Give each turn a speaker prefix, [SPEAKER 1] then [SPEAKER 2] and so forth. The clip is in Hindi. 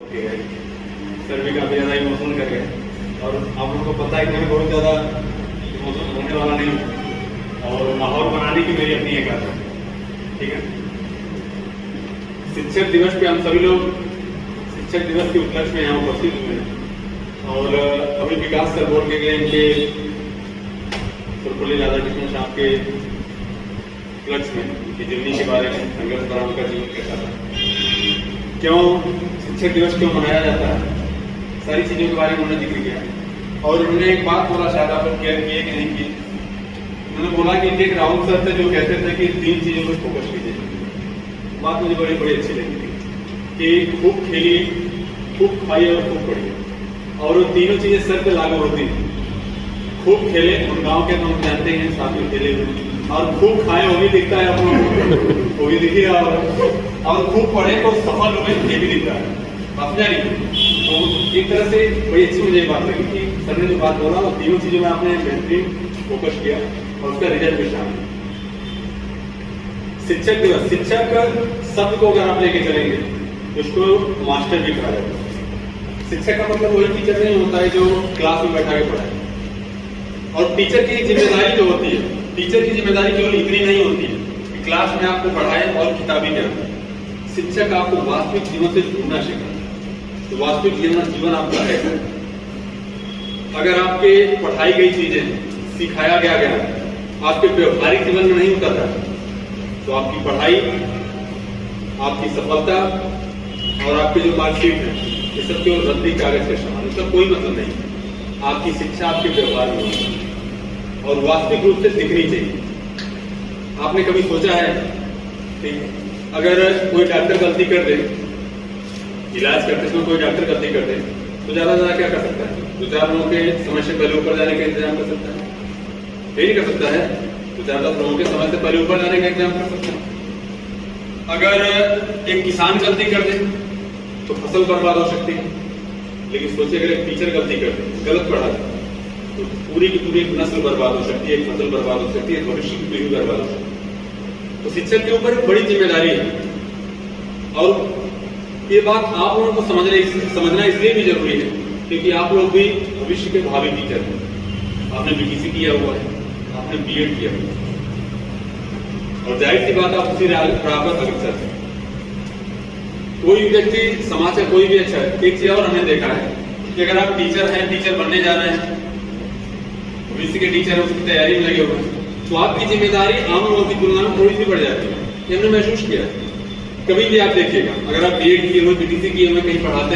[SPEAKER 1] सर भी काफ़ी ज़्यादा इमोशनल कर गए और आप लोगों को पता है कि मैं बहुत ज़्यादा इमोशनल होने वाला नहीं हूँ और माहौल बनाने की मेरी अपनी एक आदत है। ठीक है, शिक्षक दिवस पे हम सभी लोग शिक्षक दिवस के उपलक्ष्य में यहाँ उपस्थित हुए हैं और अभी विकास सर बोल के गए इनके सर्वपल्ली राधाकृष्णन साहब के उपलक्ष्य में कि जीवनी के बारे में संघर्ष पर उनका जीवन कैसा था, क्यों शिक्षक दिवस क्यों मनाया जाता है, सारी चीज़ों के बारे में उन्होंने जिक्र किया। और उन्होंने एक बात बोला, शायद आप लोग केयर किए कि नहीं किए, उन्होंने बोला कि एक राहुल सर थे जो कहते थे कि 3 चीज़ों पर फोकस कीजिए। बात मुझे बड़ी अच्छी लगी थी कि खूब खेलिए, खूब खाइए और खूब पढ़िए, और वो तीनों चीज़ें सर पे लागू होती हैं। खूब खेले, उन गाँव के हम जानते हैं, साथ में खेले हुए, और खूब खाए वो भी दिखता है आप लोगों को, वो भी दिखेगा, और खूब पढ़े तो सफल हुए ये भी दिखता है। आप जानिए, तो एक तरह से बड़ी अच्छी मुझे बात लगी कि सर ने जो बात बोला वो तीनों चीज़ों में आपने बेहतरीन फोकस किया और उसका रिजल्ट भी शामिल। शिक्षक दिवस, शिक्षक शब्द को अगर आप लेके चलेंगे तो उसको मास्टर भी कहा जाता है। शिक्षक का मतलब वही टीचर नहीं होता है जो क्लास में बैठा के पढ़ाए, और टीचर की जिम्मेदारी जो होती है, टीचर की जिम्मेदारी केवल इतनी नहीं होती है कि क्लास में आपको पढ़ाए और किताबी ज्ञान। शिक्षक आपको वास्तविक जीवन से जुड़ना सिखाए, तो वास्तविक जीवन आपका है। अगर आपके पढ़ाई गई चीजें, सिखाया गया ज्ञान आपके व्यवहारिक जीवन में नहीं उतरता, तो आपकी पढ़ाई, आपकी सफलता और आपके जो मार्कशीट है ये सब केवल रद्दी कागज के समान, इसका कोई मतलब नहीं। आपकी शिक्षा आपके व्यवहार में होगी और वास्तविक रूप से दिखनी चाहिए। आपने कभी सोचा है कि अगर कोई डॉक्टर गलती कर दे, इलाज करते समय कोई डॉक्टर गलती कर दे, तो ज्यादा से ज्यादा क्या कर सकता है? 2-4 लोगों के समय से पहले ऊपर जाने का इंतजाम कर सकता है, नहीं कर सकता है। तो 4-10 लोगों के समय से पहले ऊपर जाने का इंतजाम कर सकता है। अगर एक किसान गलती कर दे तो फसल बर्बाद हो सकती है, लेकिन सोचिए अगर एक टीचर गलती कर दे, गलत पढ़ा दे, तो पूरी की पूरी एक नस्ल बर्बाद हो सकती है, एक फसल बर्बाद हो सकती है, भविष्य की पीढ़ी बर्बाद हो सकती है। तो शिक्षक के ऊपर बड़ी जिम्मेदारी है, और ये बात आप लोगों को समझना इसलिए भी जरूरी है क्योंकि आप लोग भी भविष्य के भावी टीचर हैं। आपने बीटीसी किया हुआ है, आपने बीएड किया हुआ है, और जाहिर सी बात आप उसी बराबर अग्रसर हैं। कोई भी व्यक्ति, समाज का कोई भी अच्छा है। एक चीज और हमने देखा है कि अगर आप टीचर हैं, टीचर बनने जा रहे हैं, भविष्य के टीचर हैं, उसकी तैयारी में लगे हुए हैं, तो आपकी जिम्मेदारी आम लोगों की तुलना में थोड़ी सी बढ़ जाती है। ये हमने महसूस किया है। कभी भी आप देखिएगा, अगर आप बीएड किए हुए, बीटीसी किए हुए कहीं पढ़ाते